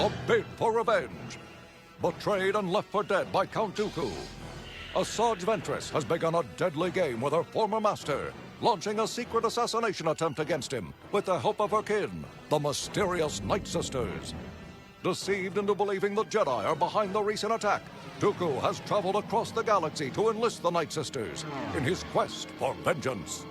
a bid for revenge. Betrayed and left for dead by Count Dooku, Asajj Ventress has begun a deadly game with her former master, launching a secret assassination attempt against him with the help of her kin, the mysterious Night Sisters. Deceived into believing the Jedi are behind the recent attack, Dooku has traveled across the galaxy to enlist the Night Sisters in his quest for vengeance.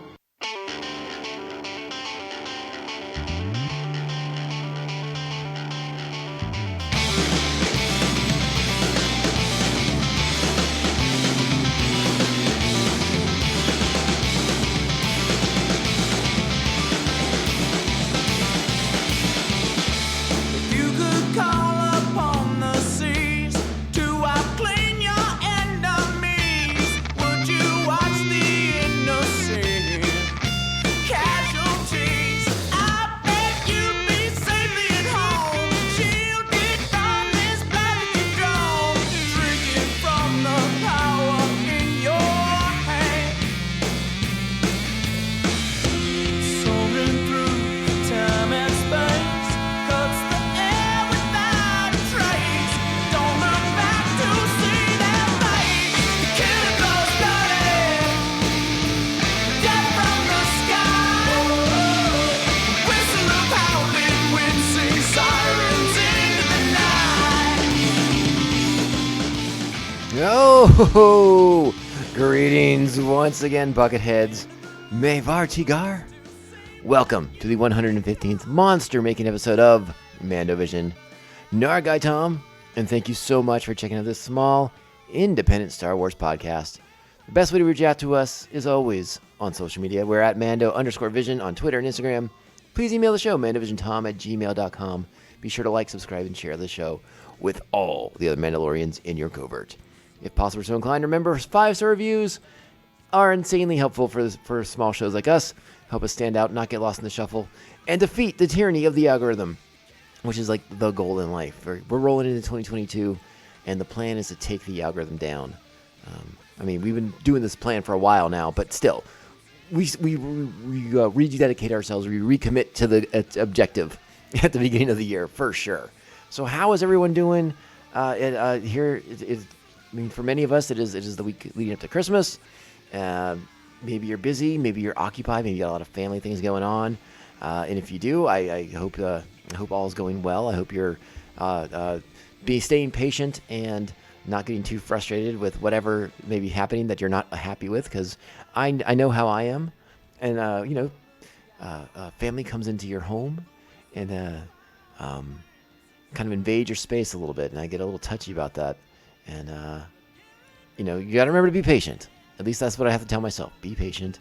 Oh, greetings once again, Bucketheads. Mevar Tigar. Welcome to the 115th monster-making episode of Mando Vision. Nargai Tom, and thank you so much for checking out this small, independent Star Wars podcast. The best way to reach out to us is always on social media. We're at Mando_Vision on Twitter and Instagram. Please email the show, mandovisiontom@gmail.com. Be sure to like, subscribe, and share the show with all the other Mandalorians in your covert. If possible, so inclined, remember 5-star reviews are insanely helpful for small shows like us. Help us stand out, not get lost in the shuffle, and defeat the tyranny of the algorithm, which is like the goal in life. We're rolling into 2022, and the plan is to take the algorithm down. We've been doing this plan for a while now, but still, we rededicate ourselves, we recommit to the objective at the beginning of the year, for sure. So how is everyone doing here? For many of us, it is the week leading up to Christmas. Maybe you're busy, maybe you're occupied, maybe you got a lot of family things going on. And if you do, I hope all is going well. I hope you're staying patient and not getting too frustrated with whatever may be happening that you're not happy with, because I know how I am. And family comes into your home and kind of invade your space a little bit, and I get a little touchy about that. And, you got to remember to be patient. At least that's what I have to tell myself. Be patient.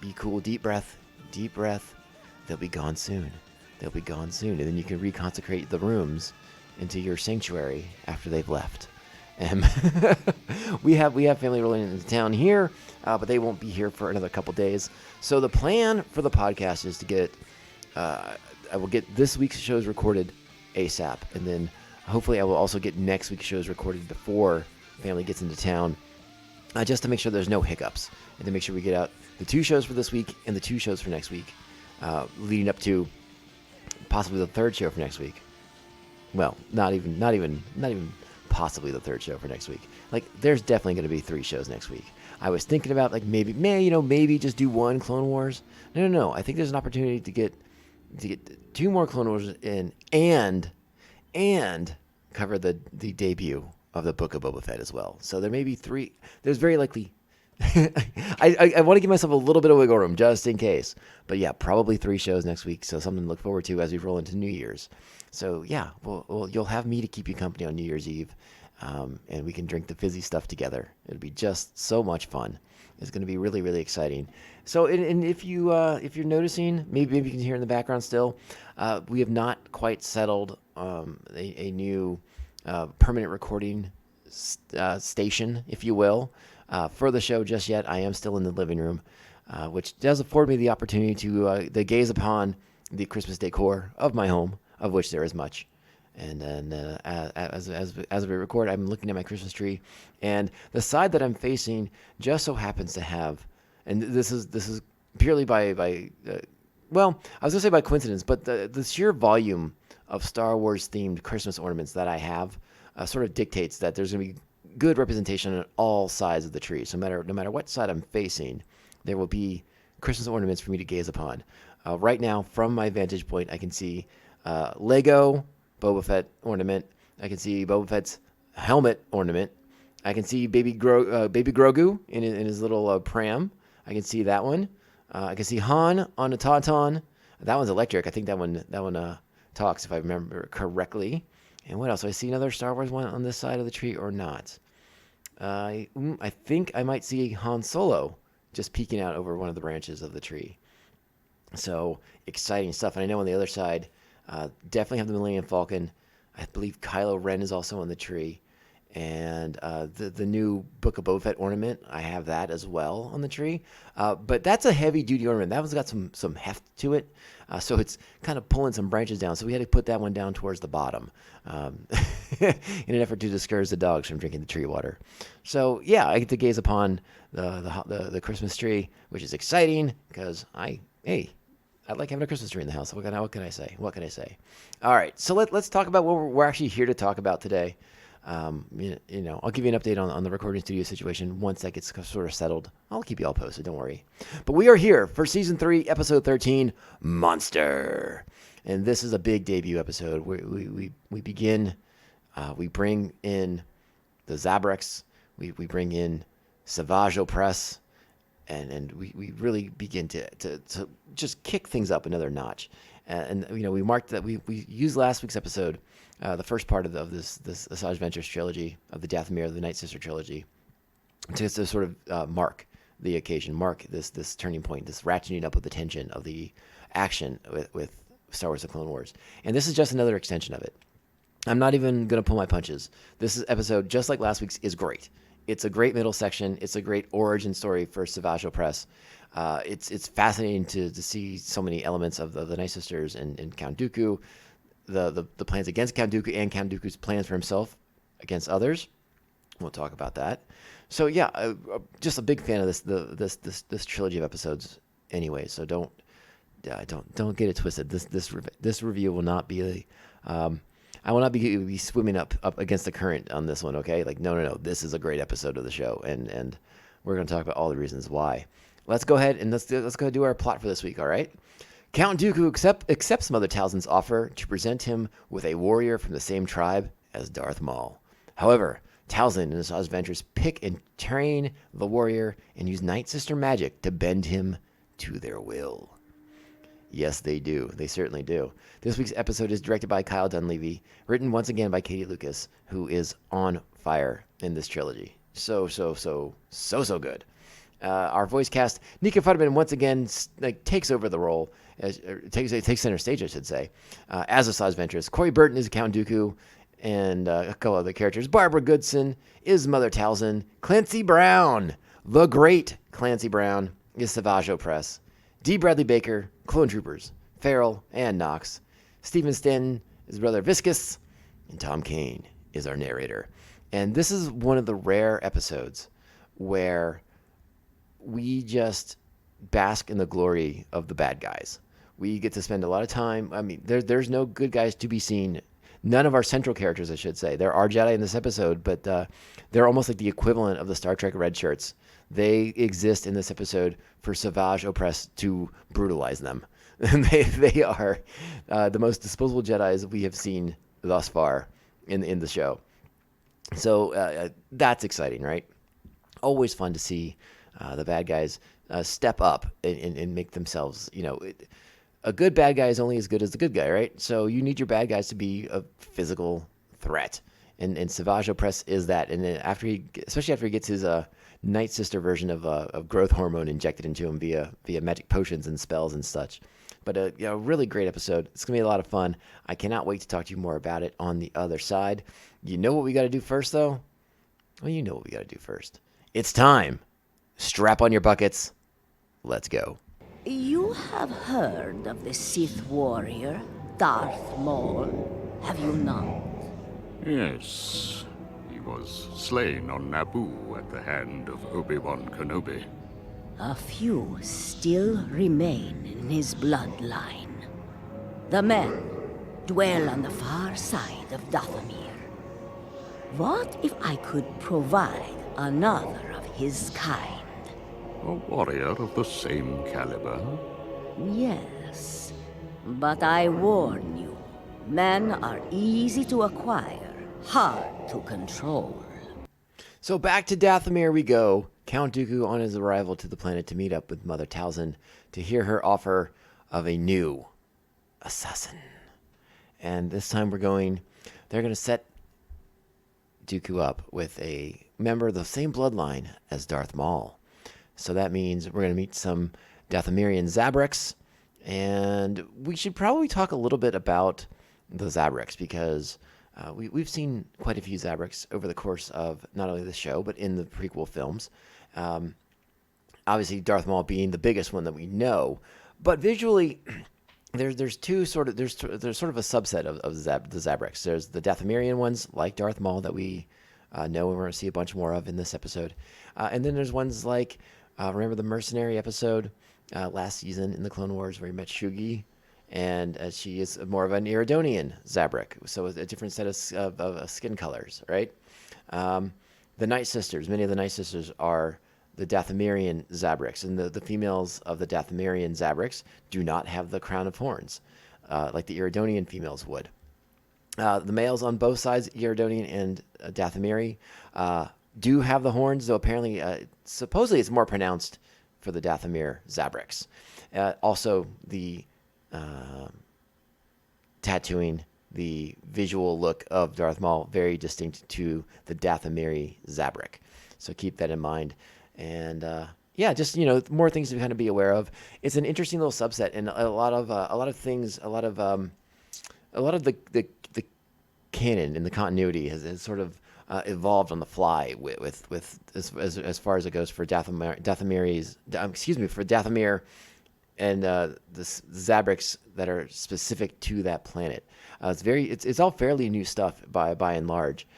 Be cool. Deep breath. They'll be gone soon. And then you can reconsecrate the rooms into your sanctuary after they've left. And we have family rolling into town here, but they won't be here for another couple days. So the plan for the podcast is to get, I will get this week's shows recorded ASAP, and then hopefully I will also get next week's shows recorded before family gets into town, just to make sure there's no hiccups, and to make sure we get out the 2 shows for this week and the 2 shows for next week, leading up to possibly the 3rd show for next week. Well, not even possibly the 3rd show for next week. Like, there's definitely going to be 3 shows next week. I was thinking about maybe just do 1 Clone Wars. No. I think there's an opportunity to get 2 more Clone Wars in and cover the debut of the Book of Boba Fett as well. So there may be 3. There's very likely. I want to give myself a little bit of wiggle room just in case. But yeah, probably 3 shows next week. So something to look forward to as we roll into New Year's. So yeah, well, you'll have me to keep you company on New Year's Eve, and we can drink the fizzy stuff together. It'll be just so much fun. It's going to be really, really exciting. So, and if you're noticing, maybe you can hear in the background still, we have not quite settled a new permanent recording station, if you will, for the show just yet. I am still in the living room, which does afford me the opportunity to gaze upon the Christmas decor of my home, of which there is much. And then as we record, I'm looking at my Christmas tree, and the side that I'm facing just so happens to have, and this is purely by I was gonna say by coincidence, but the sheer volume of Star Wars themed Christmas ornaments that I have sort of dictates that there's going to be good representation on all sides of the tree. So no matter what side I'm facing, there will be Christmas ornaments for me to gaze upon. Right now, from my vantage point, I can see Lego Boba Fett ornament. I can see Boba Fett's helmet ornament. I can see Baby Grogu in his little pram. I can see that one. I can see Han on a Tauntaun. That one's electric. I think that one talks, if I remember correctly. And what else? Do I see another Star Wars one on this side of the tree or not? I think I might see Han Solo just peeking out over one of the branches of the tree. So exciting stuff. And I know on the other side, definitely have the Millennium Falcon. I believe Kylo Ren is also on the tree. And the new Book of Boba Fett ornament, I have that as well on the tree. But that's a heavy-duty ornament. That one's got some heft to it. So it's kind of pulling some branches down. So we had to put that one down towards the bottom in an effort to discourage the dogs from drinking the tree water. So, yeah, I get to gaze upon the Christmas tree, which is exciting because I like having a Christmas tree in the house. What can I say? What can I say? All right, so let's talk about what we're actually here to talk about today. I'll give you an update on the recording studio situation once that gets sort of settled. I'll keep you all posted, don't worry. But we are here for Season 3, Episode 13, Monster. And this is a big debut episode. We begin, we bring in the Zabreks, we bring in Savage Oppress, and we really begin to just kick things up another notch. And we marked that we used last week's episode, the first part of this Asajj Ventress trilogy of the Dathomir, the Night Sister trilogy, to sort of mark the occasion, mark this turning point, this ratcheting up of the tension of the action with Star Wars: The Clone Wars. And this is just another extension of it. I'm not even going to pull my punches. This episode, just like last week's, is great. It's a great middle section. It's a great origin story for Savage Oppress. It's fascinating to see so many elements of the Night Sisters and Count Dooku, the plans against Count Dooku and Count Dooku's plans for himself against others. We'll talk about that. So yeah, just a big fan of this trilogy of episodes. Anyway, so don't get it twisted. This review will not be I will not be swimming up against the current on this one. Okay, no. This is a great episode of the show, and we're going to talk about all the reasons why. Let's go ahead and let's go do our plot for this week. All right. Count Dooku accepts Mother Talzin's offer to present him with a warrior from the same tribe as Darth Maul. However, Talzin and Asajj Ventress pick and train the warrior and use Night Sister magic to bend him to their will. Yes, they do. They certainly do. This week's episode is directed by Kyle Dunleavy, written once again by Katie Lucas, who is on fire in this trilogy. So good. Our voice cast, Nika Futterman once again takes over the role, takes center stage, I should say, as Asajj Ventress. Corey Burton is Count Dooku, and a couple other characters. Barbara Goodson is Mother Talzin. Clancy Brown, the great Clancy Brown, is Savage Oppress. D. Bradley Baker, Clone Troopers, Farrell and Knox. Stephen Stanton is Brother Viscus, and Tom Kane is our narrator. And this is one of the rare episodes where we just bask in the glory of the bad guys. We get to spend a lot of time. I mean, there's no good guys to be seen. None of our central characters, I should say. There are Jedi in this episode, but they're almost like the equivalent of the Star Trek red shirts. They exist in this episode for Savage Oppress to brutalize them. they are the most disposable Jedis we have seen thus far in the show. So that's exciting, right? Always fun to see the bad guys step up and make themselves, a good bad guy is only as good as the good guy, right? So you need your bad guys to be a physical threat. And Savage Oppress is that. And then especially after he gets his Night Sister version of growth hormone injected into him via magic potions and spells and such. But a really great episode. It's going to be a lot of fun. I cannot wait to talk to you more about it on the other side. You know what we got to do first, though? Well, you know what we got to do first. It's time. Strap on your buckets. Let's go. You have heard of the Sith warrior, Darth Maul, have you not? Yes. He was slain on Naboo at the hand of Obi-Wan Kenobi. A few still remain in his bloodline. The men dwell on the far side of Dathomir. What if I could provide another of his kind? A warrior of the same caliber? Yes, but I warn you, men are easy to acquire, hard to control. So back to Dathomir we go. Count Dooku on his arrival to the planet to meet up with Mother Talzin to hear her offer of a new assassin. And this time they're going to set Dooku up with a member of the same bloodline as Darth Maul. So that means we're going to meet some Dathomirian Zabreks, and we should probably talk a little bit about the Zabreks because we've seen quite a few Zabreks over the course of not only the show but in the prequel films. Obviously, Darth Maul being the biggest one that we know, but visually, there's sort of a subset of the Zabreks. There's the Dathomirian ones like Darth Maul that we know and we're going to see a bunch more of in this episode, and then there's ones like remember the mercenary episode last season in the Clone Wars where we met Shugi, and she is more of an Iridonian Zabrek, so a different set of skin colors, right? The Night Sisters, many of the Night Sisters are the Dathomirian Zabreks, and the females of the Dathomirian Zabreks do not have the crown of horns, like the Iridonian females would. The males on both sides, Iridonian and Dathomiri, do have the horns, though apparently, supposedly it's more pronounced for the Dathomir Zabreks. Also, the tattooing, the visual look of Darth Maul, very distinct to the Dathomiri Zabrek. So keep that in mind. And just more things to kind of be aware of. It's an interesting little subset, and a lot of the canon and the continuity has sort of evolved on the fly with as far as it goes for Dathomir and the Zabreks that are specific to that planet. It's all fairly new stuff by and large,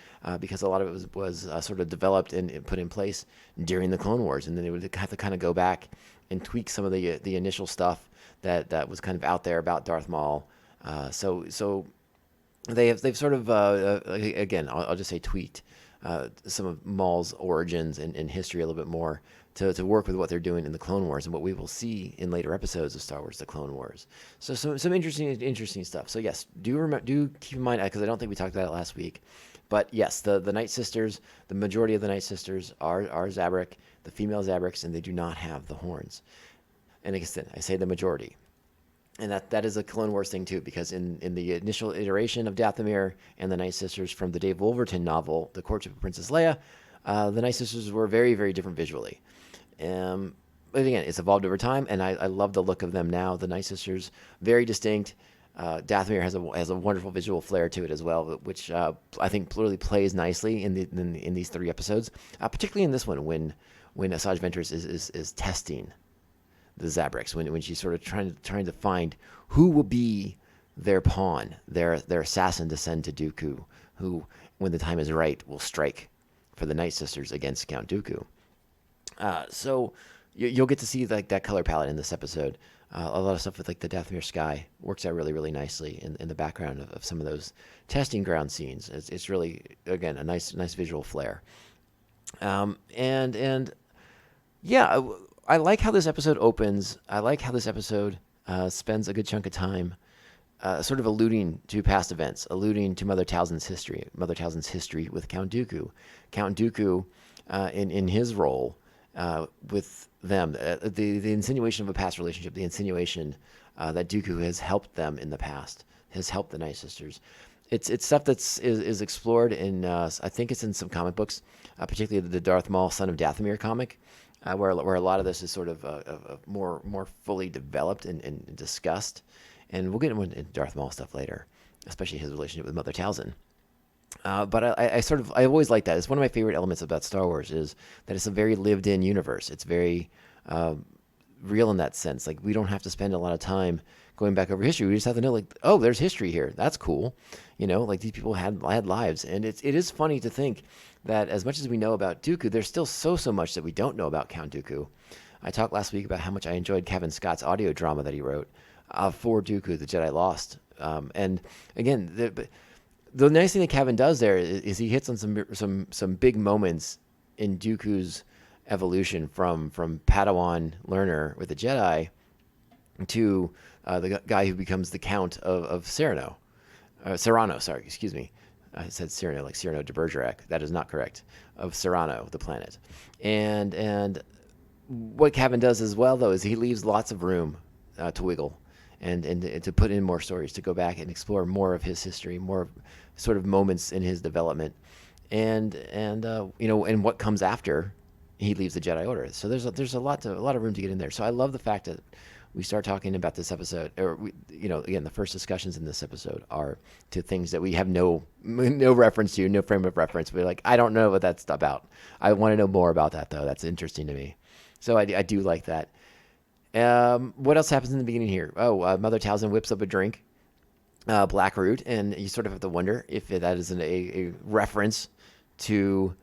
because a lot of it was sort of developed and put in place during the Clone Wars, and then they would have to kind of go back and tweak some of the initial stuff that was kind of out there about Darth Maul. So they've sort of again, I'll just say tweaked some of Maul's origins and history a little bit more to work with what they're doing in the Clone Wars and what we will see in later episodes of Star Wars: The Clone Wars. So some interesting stuff. So yes, do keep in mind, because I don't think we talked about it last week, but yes, the Night Sisters, the majority of the Night Sisters are Zabrek, the female Zabreks, and they do not have the horns. And like I said, I say the majority. And that is a Clone Wars thing too, because in the initial iteration of Dathomir and the Night Sisters from the Dave Wolverton novel, The Courtship of Princess Leia, the Night Sisters were very, very different visually. But again, it's evolved over time, and I love the look of them now. The Night Sisters, very distinct. Dathomir has a wonderful visual flair to it as well, which I think really plays nicely in these 3 episodes, particularly in this one when Savage Ventress is testing the Zabreks, when she's sort of trying to find who will be their pawn, their assassin to send to Dooku, who, when the time is right, will strike for the Night Sisters against Count Dooku. So you'll get to see like that color palette in this episode. A lot of stuff with like the Dathomir sky works out really, really nicely in the background of some of those testing ground scenes. It's really, again, a nice visual flair. And yeah, I like how this episode opens. I like how this episode spends a good chunk of time sort of alluding to past events, alluding to Mother Talzin's history with Count Dooku. Count Dooku, in his role with them, the insinuation of a past relationship, the insinuation that Dooku has helped them in the past, has helped the Night Sisters. It's stuff that's is explored in, I think it's in some comic books, particularly the Darth Maul Son of Dathomir comic, where a lot of this is sort of more fully developed and discussed. And we'll get into Darth Maul stuff later, especially his relationship with Mother Talzin. But I always like that. It's one of my favorite elements about Star Wars is that it's a very lived-in universe. It's very real in that sense. Like, we don't have to spend a lot of time going back over history. We just have to know, like, oh, there's history here. That's cool. You know, like, these people had lives. And it is funny to think that as much as we know about Dooku, there's still so much that we don't know about Count Dooku. I talked last week about how much I enjoyed Kevin Scott's audio drama that he wrote for Dooku, The Jedi Lost, And again, the nice thing that Kevin does there is he hits on some big moments in Dooku's evolution from Padawan learner with the Jedi to the guy who becomes the Count of Serrano. Serrano, sorry, excuse me. I said Cyrano, like Cyrano de Bergerac. That is not correct. Of Serrano, the planet. And what Kevin does as well, though, is he leaves lots of room to wiggle and to put in more stories, to go back and explore more of his history, more sort of moments in his development, and what comes after he leaves the Jedi Order. So there's a lot of room to get in there. So I love the fact that we start talking about this episode, or again, the first discussions in this episode are to things that we have no reference to, no frame of reference. We're like, I don't know what that's about. I want to know more about that, though. That's interesting to me. So I do like that. What else happens in the beginning here? Mother Talzin whips up a drink, Black Root, and you sort of have to wonder if that is a reference to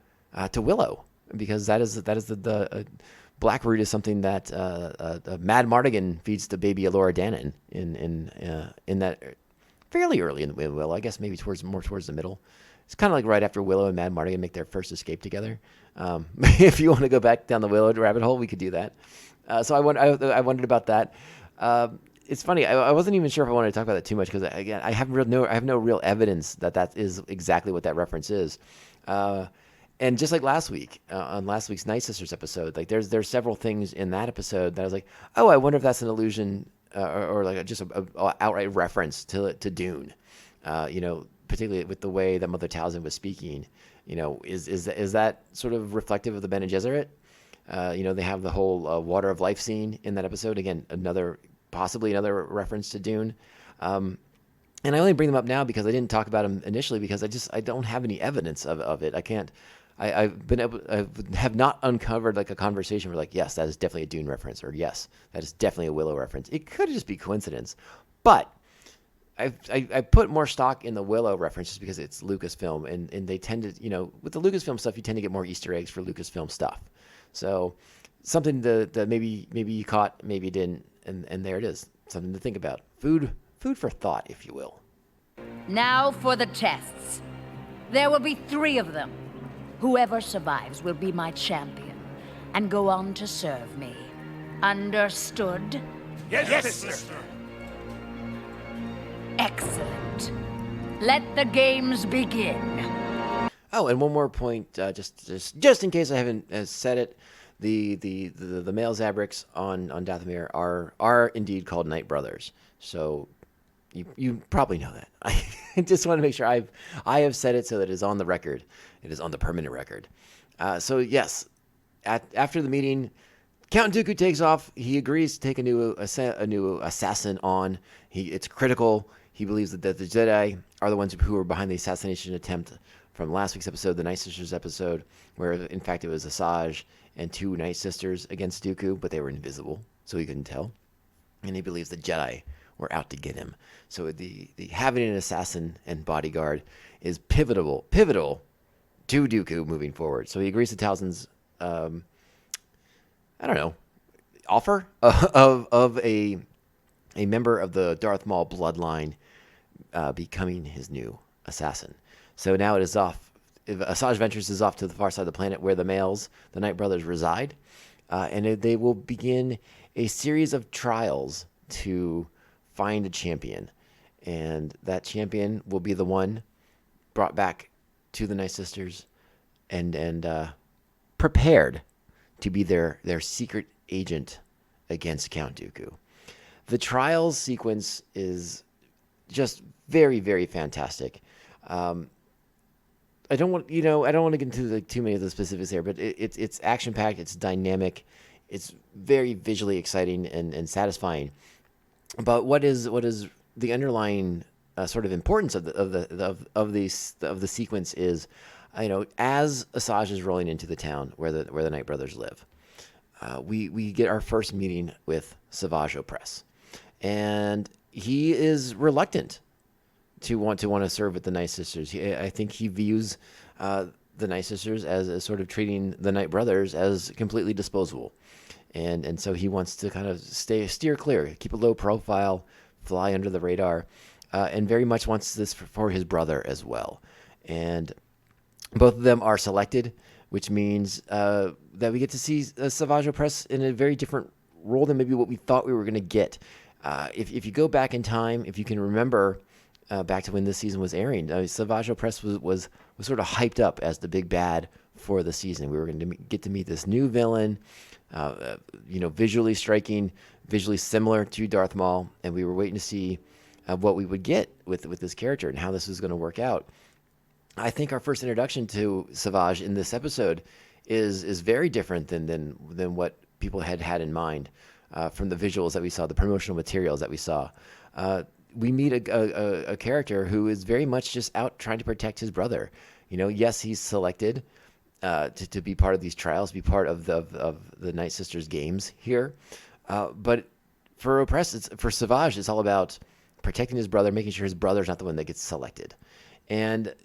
Willow, because that is the Black Root is something that Mad Mardigan feeds to baby Elora Danan in that fairly early in Willow. I guess maybe more towards the middle. It's kind of like right after Willow and Mad Mardigan make their first escape together. If you want to go back down the Willow rabbit hole, we could do that. So I wondered about that. It's funny. I wasn't even sure if I wanted to talk about that too much because again, I have no real evidence that is exactly what that reference is. And just like last week, on last week's Night Sisters episode, like there's several things in that episode that I was like, oh, I wonder if that's an allusion or like just a outright reference to Dune. Particularly with the way that Mother Talzin was speaking. Is that sort of reflective of the Bene Gesserit? They have the whole Water of Life scene in that episode. Again, possibly another reference to Dune. And I only bring them up now because I didn't talk about them initially because I don't have any evidence of it. I can't. I have not uncovered like a conversation where like, yes, that is definitely a Dune reference, or yes, that is definitely a Willow reference. It could just be coincidence, but I put more stock in the Willow references because it's Lucasfilm, and they tend to, with the Lucasfilm stuff, you tend to get more Easter eggs for Lucasfilm stuff. So something that maybe you caught, maybe you didn't, and there it is, something to think about. Food for thought, if you will. Now for the tests. There will be 3 of them. Whoever survives will be my champion and go on to serve me. Understood? Yes, sister. Excellent. Let the games begin. Oh, and one more point, just in case I haven't said it, the male Zabrix on Dathomir are indeed called Night Brothers. So you probably know that. I just want to make sure I have said it so that it is on the record. It is on the permanent record. So yes, after the meeting, Count Dooku takes off. He agrees to take a new assassin on. It's critical. He believes that the Jedi are the ones who were behind the assassination attempt from last week's episode, the Night Sisters episode, where in fact it was Asajj and 2 Night Sisters against Dooku, but they were invisible, so he couldn't tell. And he believes the Jedi were out to get him. So the having an assassin and bodyguard is pivotal to Dooku moving forward. So he agrees to Talzin's, offer of a member of the Darth Maul bloodline becoming his new assassin. So now it is off. Asajj Ventress is off to the far side of the planet where the males, the Night Brothers, reside. And they will begin a series of trials to find a champion. And that champion will be the one brought back to the Night Sisters and prepared to be their secret agent against Count Dooku. The trials sequence is just very, very fantastic. I don't want to get into too many of the specifics here, but it's action packed, it's dynamic, it's very visually exciting and satisfying. But what is the underlying sort of importance of the sequence is, as Asajj is rolling into the town where the Night Brothers live, we get our first meeting with Savage Oppress, and he is reluctant to want to serve with the Night Sisters. I think he views the Night Sisters as sort of treating the Night Brothers as completely disposable, and so he wants to kind of steer clear, keep a low profile, fly under the radar. and very much wants this for his brother as well. And both of them are selected, which means that we get to see Savage Oppress in a very different role than maybe what we thought we were going to get. If you go back in time, if you can remember back to when this season was airing, Savage Oppress was sort of hyped up as the big bad for the season. We were going to get to meet this new villain, visually striking, visually similar to Darth Maul, and we were waiting to see what we would get with this character and how this was going to work out. I think our first introduction to Savage in this episode is very different than what people had in mind from the visuals that we saw, the promotional materials that we saw. We meet a character who is very much just out trying to protect his brother. Yes, he's selected to be part of these trials, be part of the Night Sisters games here. But for Savage, it's all about protecting his brother, making sure his brother's not the one that gets selected. And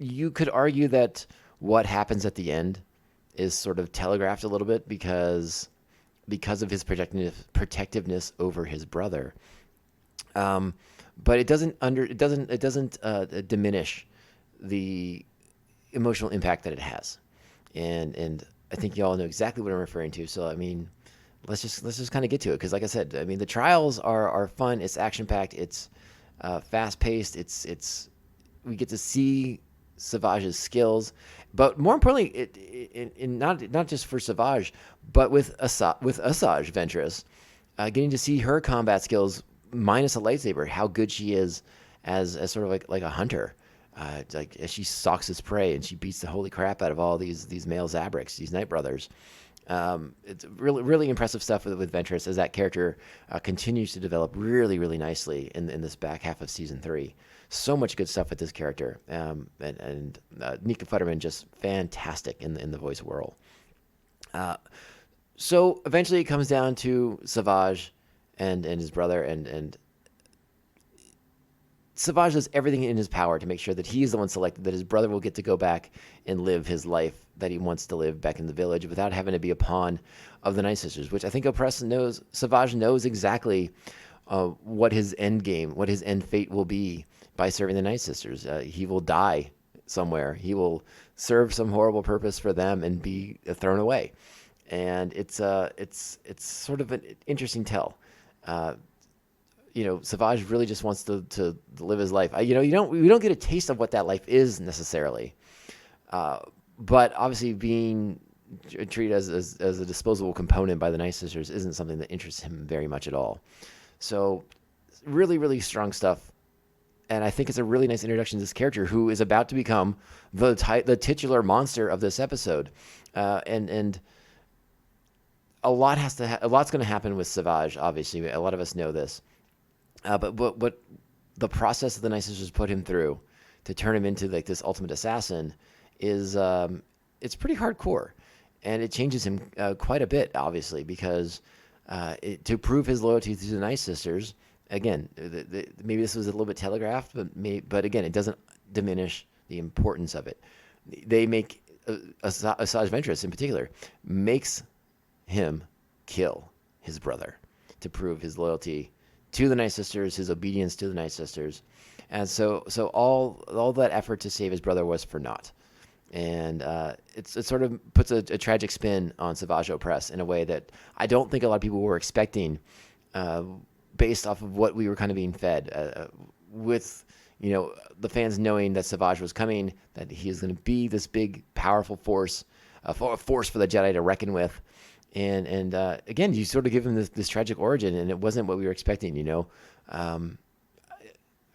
you could argue that what happens at the end is sort of telegraphed a little bit because of his protectiveness over his brother. But it doesn't diminish the emotional impact that it has. And I think you all know exactly what I'm referring to. So I mean, let's just kind of get to it, because like I said, I mean, the trials are fun. It's action packed. It's fast paced. It's we get to see Savage's skills, but more importantly, not just for Savage, but with Asajj Ventress, getting to see her combat skills minus a lightsaber, how good she is as sort of like a hunter, like as she stalks his prey and she beats the holy crap out of all these male Zabrix, these Night Brothers. It's really impressive stuff with Ventress as that character continues to develop really nicely in this back half of season 3. So much good stuff with this character, and Nika Futterman just fantastic in the voice role. So eventually it comes down to Savage and his brother, and Savage does everything in his power to make sure that he's the one selected, that his brother will get to go back and live his life that he wants to live back in the village without having to be a pawn of the Night Sisters, which I think Savage knows exactly what his end game, what his end fate will be by serving the Night Sisters. He will die somewhere. He will serve some horrible purpose for them and be thrown away. And it's sort of an interesting tell. Savage really just wants to live his life. We don't get a taste of what that life is necessarily. But obviously being treated as a disposable component by the Night Sisters isn't something that interests him very much at all. So really strong stuff. And I think it's a really nice introduction to this character who is about to become the titular monster of this episode. And a lot's going to happen with Savage, obviously. A lot of us know this. But what the process that the Night Sisters put him through to turn him into like this ultimate assassin is it's pretty hardcore. And it changes him quite a bit, obviously, because to prove his loyalty to the Night Sisters, again, maybe this was a little bit telegraphed, but again, it doesn't diminish the importance of it. They make Asajj Ventress in particular makes him kill his brother to prove his loyalty to the Night Sisters, his obedience to the Night Sisters, and so all that effort to save his brother was for naught. And it sort of puts a tragic spin on Savage Oppress in a way that I don't think a lot of people were expecting, based off of what we were kind of being fed, with the fans knowing that Savage was coming, that he is going to be this big, powerful force, a force for the Jedi to reckon with. And again, you sort of give him this tragic origin, and it wasn't what we were expecting.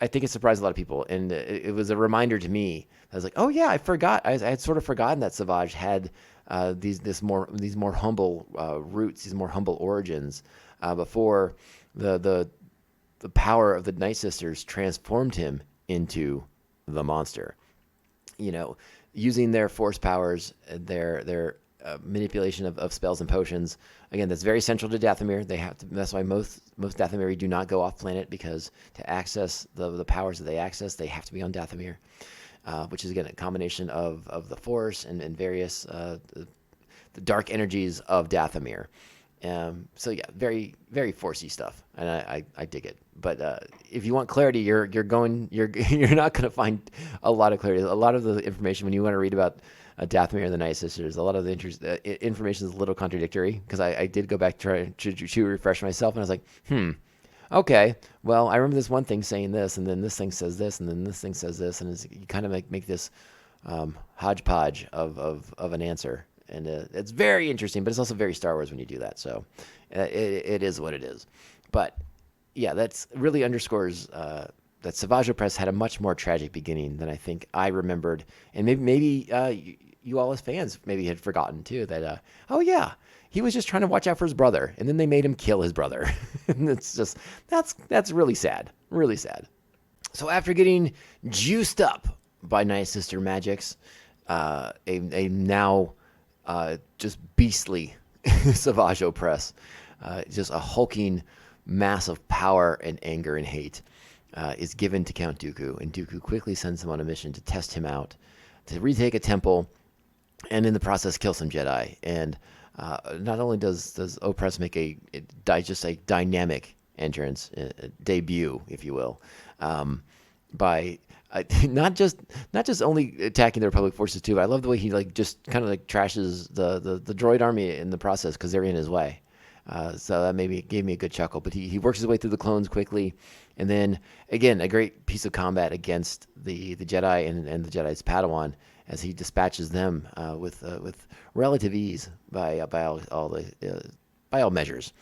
I think it surprised a lot of people, and it was a reminder to me. I was like, oh yeah, I forgot. I had sort of forgotten that Savage had these more humble roots, these more humble origins before the power of the Night Sisters transformed him into the monster. Using their force powers, their manipulation of spells and potions. Again, that's very central to Dathomir. That's why most Dathomiri do not go off planet, because to access the powers that they access, they have to be on Dathomir, which is again a combination of the Force and various the dark energies of Dathomir. So yeah, very, very forcey stuff, and I dig it. But if you want clarity, you're not going to find a lot of clarity. A lot of the information when you want to read about Dathomir and the Night Sisters, a lot of the information is a little contradictory, because I did go back to refresh myself, and I was like, okay, well, I remember this one thing saying this, and then this thing says this, and then this thing says this, and you kind of make this hodgepodge of an answer. And it's very interesting, but it's also very Star Wars when you do that. So it is what it is. But yeah, that's really underscores that Savage Oppress had a much more tragic beginning than I think I remembered. And maybe you all as fans maybe had forgotten too that, oh yeah, he was just trying to watch out for his brother. And then they made him kill his brother. And it's just, that's really sad. Really sad. So after getting juiced up by Night Sister magics, a now just beastly Savage Oppress, just a hulking mass of power and anger and hate, is given to Count Dooku, and Dooku quickly sends him on a mission to test him out, to retake a temple, and in the process kill some Jedi. And not only does Oppress make just a dynamic entrance, debut, if you will, by not just only attacking the Republic forces too, but I love the way he just kind of trashes the droid army in the process, because they're in his way. So that gave me a good chuckle. But he works his way through the clones quickly, and then again a great piece of combat against the Jedi and the Jedi's Padawan, as he dispatches them with relative ease by all measures.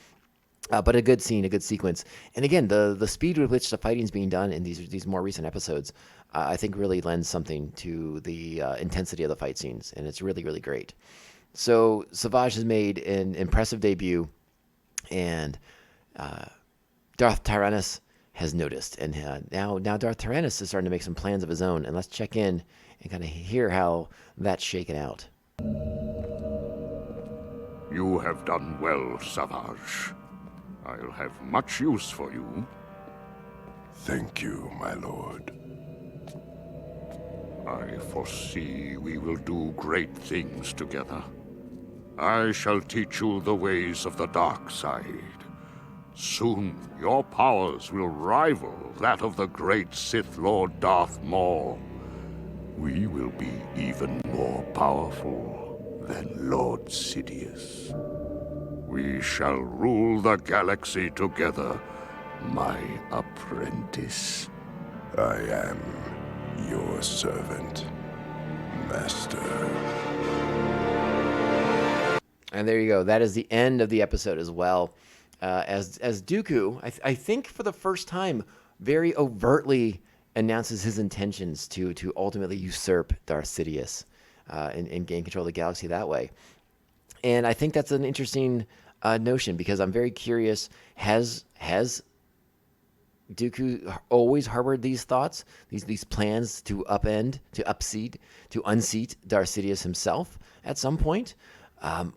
But a good scene, a good sequence, and again the speed with which the fighting's being done in these more recent episodes, I think really lends something to the intensity of the fight scenes, and it's really, really great. So Savage has made an impressive debut, and Darth Tyrannus has noticed, and now Darth Tyrannus is starting to make some plans of his own, and let's check in and kind of hear how that's shaken out. You have done well, Savage. I'll have much use for you. Thank you, my lord. I foresee we will do great things together. I shall teach you the ways of the dark side. Soon, your powers will rival that of the great Sith Lord Darth Maul. We will be even more powerful than Lord Sidious. We shall rule the galaxy together, my apprentice. I am your servant, Master. And there you go. That is the end of the episode as well. As Dooku, I think for the first time, very overtly announces his intentions to ultimately usurp Darth Sidious and gain control of the galaxy that way. And I think that's an interesting notion, because I'm very curious, has Dooku always harbored these thoughts, these plans to unseat Darth Sidious himself at some point?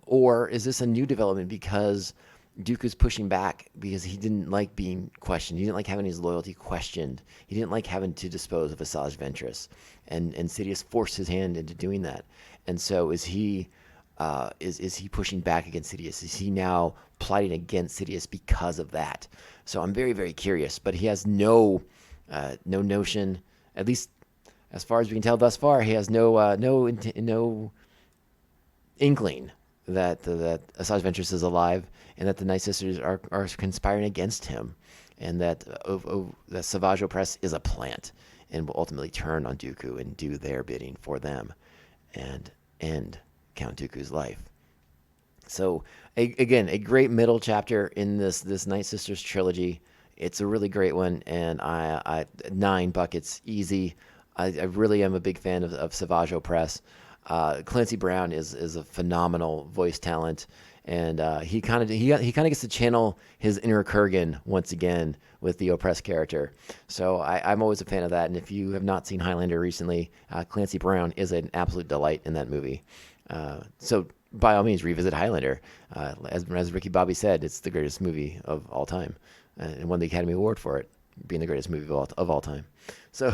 Or is this a new development because Dooku's pushing back because he didn't like being questioned? He didn't like having his loyalty questioned. He didn't like having to dispose of Asajj Ventress. And Sidious forced his hand into doing that. And so is he pushing back against Sidious? Is he now plotting against Sidious because of that? So I'm very, very curious. But he has no notion, at least as far as we can tell thus far, he has no inkling that Asajj Ventress is alive, and that the Night Sisters are conspiring against him, and that Savage Oppress is a plant and will ultimately turn on Dooku and do their bidding for them and end Count Dooku's life. So again, a great middle chapter in this Night Sisters trilogy. It's a really great one, and I 9 buckets easy. I really am a big fan of Savage Oppress. Clancy Brown is a phenomenal voice talent, and he kind of gets to channel his inner Kurgan once again with the Oppress character. So I'm always a fan of that. And if you have not seen Highlander recently, Clancy Brown is an absolute delight in that movie. So by all means, revisit Highlander. As Ricky Bobby said, it's the greatest movie of all time, and won the Academy Award for it, being the greatest movie of all time. So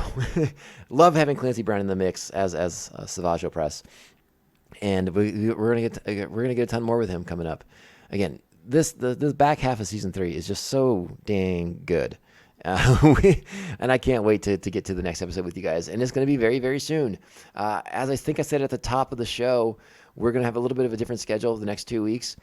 love having Clancy Brown in the mix as Savage Oppress, and we're gonna get a ton more with him coming up. Again, this the back half of season 3 is just so dang good. And I can't wait to get to the next episode with you guys. And it's going to be very, very soon. As I think I said at the top of the show, we're going to have a little bit of a different schedule the next 2 weeks.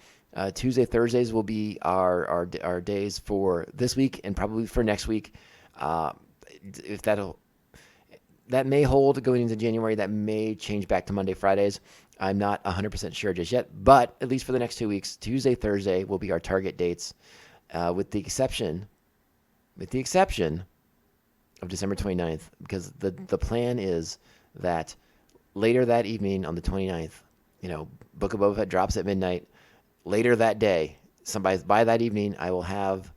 Tuesday, Thursdays will be our days for this week and probably for next week. If that may hold going into January, that may change back to Monday, Fridays. I'm not 100% sure just yet, but at least for the next 2 weeks, Tuesday, Thursday will be our target dates, with the exception of December 29th, because the plan is that later that evening on the 29th, Book of Boba Fett drops at midnight. Later that day, by that evening, I will have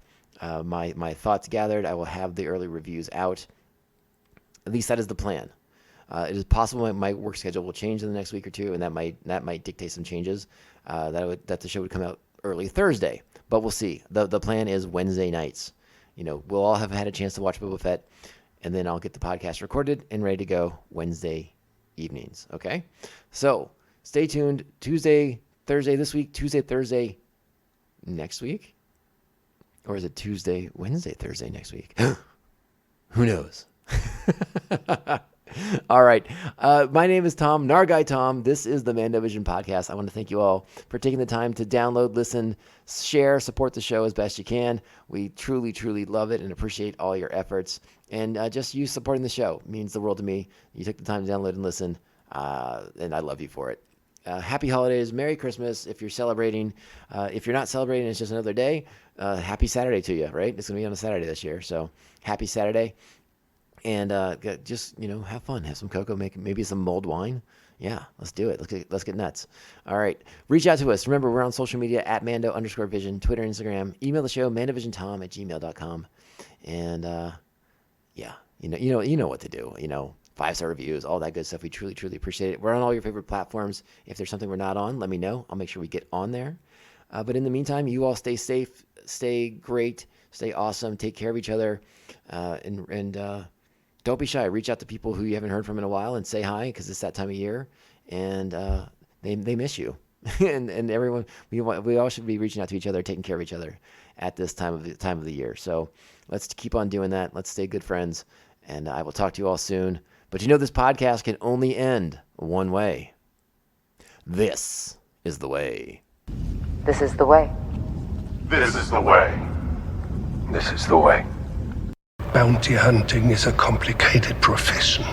my thoughts gathered. I will have the early reviews out. At least that is the plan. It is possible my work schedule will change in the next week or two, and that might dictate some changes. That the show would come out early Thursday, but we'll see. The plan is Wednesday nights. We'll all have had a chance to watch Boba Fett, and then I'll get the podcast recorded and ready to go Wednesday evenings. Okay, so stay tuned. Tuesday, Thursday this week. Tuesday, Thursday next week, or is it Tuesday, Wednesday, Thursday next week? Who knows? All right. My name is Tom, Nargai Tom. This is the Mando Vision Podcast. I want to thank you all for taking the time to download, listen, share, support the show as best you can. We truly, truly love it and appreciate all your efforts. And just you supporting the show means the world to me. You took the time to download and listen, and I love you for it. Happy holidays. Merry Christmas if you're celebrating. If you're not celebrating, it's just another day. Happy Saturday to you, right? It's going to be on a Saturday this year. So happy Saturday. And just, have fun. Have some cocoa, maybe some mulled wine. Yeah, let's do it. Let's get nuts. All right. Reach out to us. Remember, we're on social media at Mando_Vision, Twitter, Instagram. Email the show, mandovisiontom@gmail.com. And yeah, you know what to do. 5-star reviews, all that good stuff. We truly, truly appreciate it. We're on all your favorite platforms. If there's something we're not on, let me know. I'll make sure we get on there. But in the meantime, you all stay safe, stay great, stay awesome, take care of each other, and don't be shy. Reach out to people who you haven't heard from in a while and say hi, because it's that time of year, and they miss you. and everyone, we all should be reaching out to each other, taking care of each other at this time of the year. So let's keep on doing that. Let's stay good friends, and I will talk to you all soon. But this podcast can only end one way. This is the way. This is the way. This is the way. This is the way. Bounty hunting is a complicated profession.